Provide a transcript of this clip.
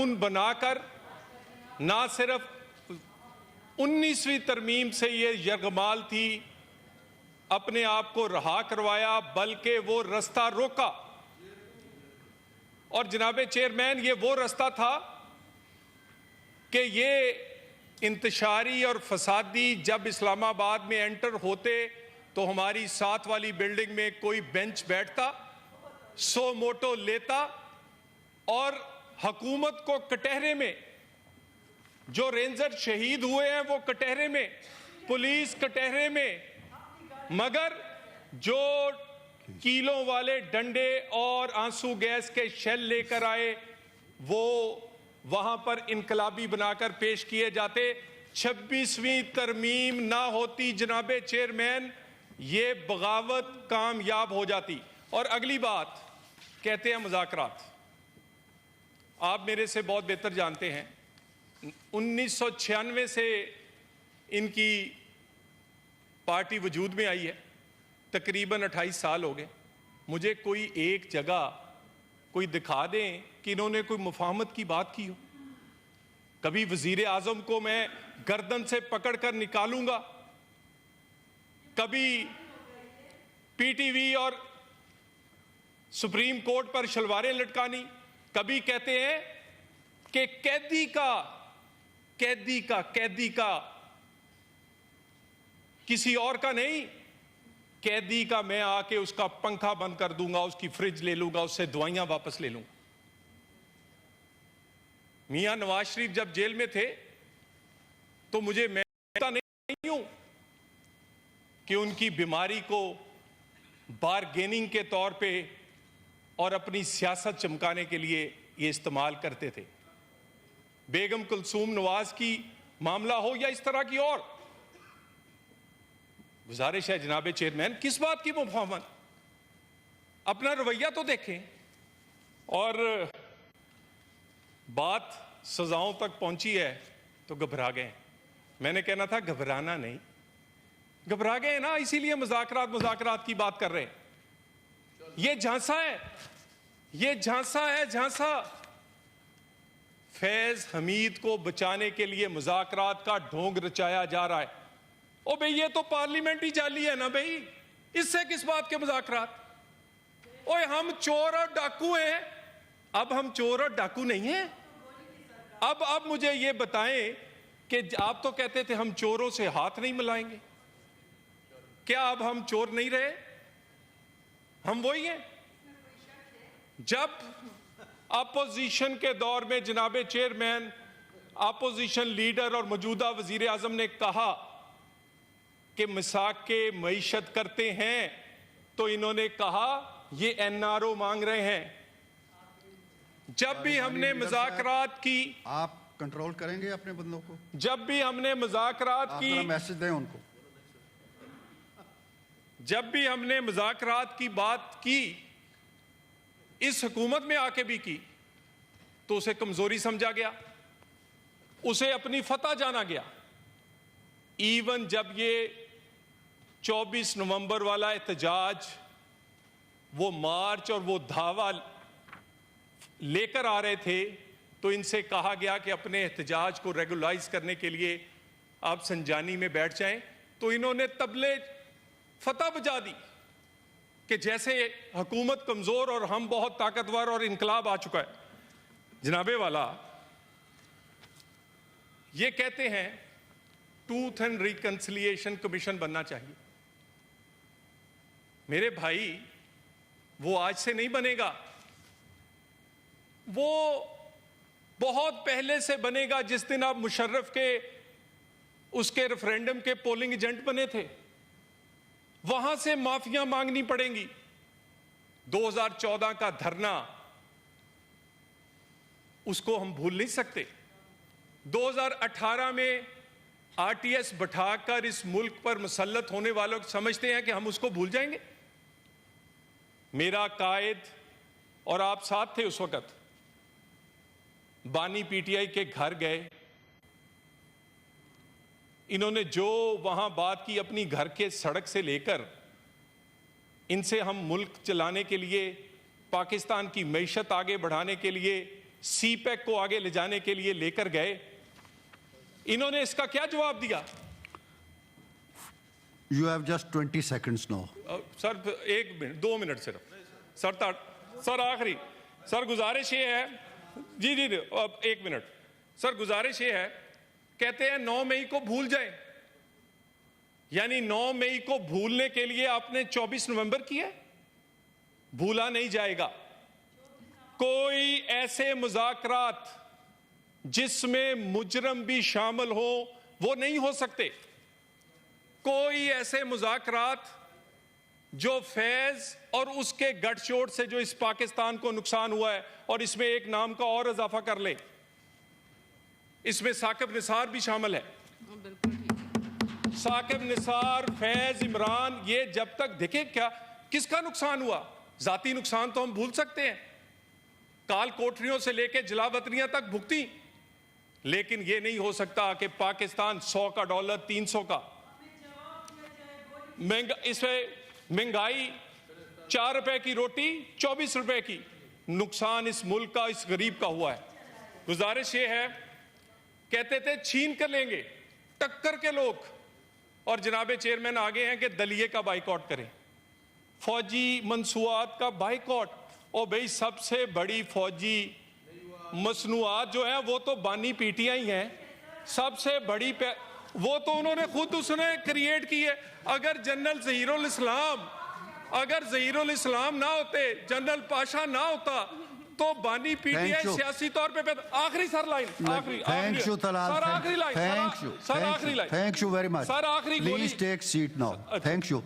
कानून बनाकर ना सिर्फ 19वीं तरमीम से ये यरगमाल थी अपने आप को रहा करवाया, बल्कि वो रास्ता रोका। और जनाबे चेयरमैन, ये वो रास्ता था कि ये इंतशारी और फसादी जब इस्लामाबाद में एंटर होते तो हमारी साथ वाली बिल्डिंग में कोई बेंच बैठता, 100 मोटो लेता और हुकूमत को कटहरे में, जो रेंजर शहीद हुए हैं वो कटहरे में, पुलिस कटहरे में, मगर जो कीलों वाले डंडे और आंसू गैस के शेल लेकर आए वो वहां पर इनकलाबी बनाकर पेश किए जाते। 26वीं तरमीम ना होती जनाबे चेयरमैन, ये बगावत कामयाब हो जाती। और अगली बात, कहते हैं मुज़ाकरात। आप मेरे से बहुत बेहतर जानते हैं 1996 से इनकी पार्टी वजूद में आई है, तकरीबन 28 साल हो गए। मुझे कोई एक जगह कोई दिखा दें कि इन्होंने कोई मुफाहमत की बात की हो। कभी वजीर आजम को मैं गर्दन से पकड़कर निकालूंगा, कभी पीटीवी और सुप्रीम कोर्ट पर शलवारें लटकानी, कभी कहते हैं कि कैदी का किसी और का नहीं, कैदी का मैं आके उसका पंखा बंद कर दूंगा, उसकी फ्रिज ले लूंगा, उससे दवाइयां वापस ले लूंगा। मियां नवाज शरीफ जब जेल में थे तो मुझे मैं नहीं हूं कि उनकी बीमारी को बारगेनिंग के तौर पे और अपनी सियासत चमकाने के लिए ये इस्तेमाल करते थे। बेगम कुलसूम नवाज की मामला हो या इस तरह की और, गुजारिश है जनाबे चेयरमैन, किस बात की मुफाहमत, अपना रवैया तो देखें। और बात सजाओं तक पहुंची है तो घबरा गए। मैंने कहना था घबराना नहीं, घबरा गए ना, इसीलिए मुज़ाकरात की बात कर रहे हैं। ये झांसा है, ये झांसा है, झांसा। फैज हमीद को बचाने के लिए मुज़ाकरात का ढोंग रचाया जा रहा है। ओ भाई, ये तो पार्लियामेंट ही जाली है ना भाई, इससे किस बात के मुज़ाकरात? ओए, हम चोर और डाकू हैं, अब हम चोर और डाकू नहीं हैं। अब मुझे ये बताएं कि आप तो कहते थे हम चोरों से हाथ नहीं मिलाएंगे, क्या अब हम चोर नहीं रहे? हम वही हैं। जब अपोजिशन के दौर में जनाबे चेयरमैन, अपोजिशन लीडर और मौजूदा वजीर आजम ने कहा कि मिसाक के मईशत करते हैं, तो इन्होंने कहा ये एनआरओ मांग रहे हैं। जब भी हमने मुज़ाकरात की, आप कंट्रोल करेंगे अपने बंदों को? जब भी हमने मुज़ाकरात की, मैसेज दें उनको। जब भी हमने मुज़ाकरात की बात की, इस हुकूमत में आके भी की, तो उसे कमजोरी समझा गया, उसे अपनी फतह जाना गया। इवन जब ये 24 नवंबर वाला एहतजाज, वो मार्च और वो धावा लेकर आ रहे थे, तो इनसे कहा गया कि अपने एहतजाज को रेगुलाइज करने के लिए आप संजानी में बैठ जाएं, तो इन्होंने तबले फतह बजा दी कि जैसे हुकूमत कमजोर और हम बहुत ताकतवर और इनकलाब आ चुका है। जनाबे वाला ये कहते हैं ट्रूथ एंड रिकंसिलिएशन कमीशन बनना चाहिए। मेरे भाई, वो आज से नहीं बनेगा, वो बहुत पहले से बनेगा। जिस दिन आप मुशर्रफ के उसके रेफरेंडम के पोलिंग एजेंट बने थे, वहां से माफिया मांगनी पड़ेंगी। 2014 का धरना, उसको हम भूल नहीं सकते। 2018 में आरटीएस बैठाकर इस मुल्क पर मुसल्लत होने वालों को समझते हैं कि हम उसको भूल जाएंगे? मेरा कायद और आप साथ थे उस वक्त, बानी पीटीआई के घर गए, इन्होंने जो वहां बात की अपनी घर के सड़क से लेकर, इनसे हम मुल्क चलाने के लिए, पाकिस्तान की मईशत आगे बढ़ाने के लिए सीपैक को आगे ले जाने के लिए लेकर गए, इन्होंने इसका क्या जवाब दिया? You have just 20 seconds now. Sir 1 minute 2 minute सिर्फ सर आखिरी सर गुजारिश ये है जी अब 1 मिनट सर गुजारिश ये है, कहते हैं 9 मई को भूल जाए, यानी 9 मई को भूलने के लिए आपने 24 नवंबर किया, भूला नहीं जाएगा। कोई ऐसे मुज़ाकरात जिसमें मुजरम भी शामिल हो वो नहीं हो सकते। कोई ऐसे मुज़ाकरात जो फैज और उसके गठजोड़ से जो इस पाकिस्तान को नुकसान हुआ है, और इसमें एक नाम का और इजाफा कर ले, इसमें साकिब निसार भी शामिल है। साकिब निसार, फैज, इमरान, ये जब तक देखे क्या किसका नुकसान हुआ, जाती नुकसान तो हम भूल सकते हैं, काल कोठरियों से लेके जलावतनियां तक भुगती, लेकिन ये नहीं हो सकता कि पाकिस्तान 100 का डॉलर 300 का इसमें महंगाई 4 रुपए की रोटी 24 रुपए की, नुकसान इस मुल्क का, इस गरीब का हुआ है। गुजारिश ये है, कहते थे छीन कर लेंगे टक्कर के लोग, और जनाबे चेयरमैन आगे हैं कि दलिये का बाइकआउट करें, फौजी मंसूआत का बाइकआउट। और भाई सबसे बड़ी फौजी मसनूआत जो है वो तो बानी पीटियां ही हैं, सबसे बड़ी वो तो उन्होंने खुद उसने क्रिएट की है। अगर जनरल ज़हीरुल इस्लाम ना होते, जनरल पाशा ना होता, तो बानी पीटीआई सियासी तौर पे आखिरी sir line thank you Talal, sir आखिरी line thank you very much, sir आखिरी please take seat now, thank you.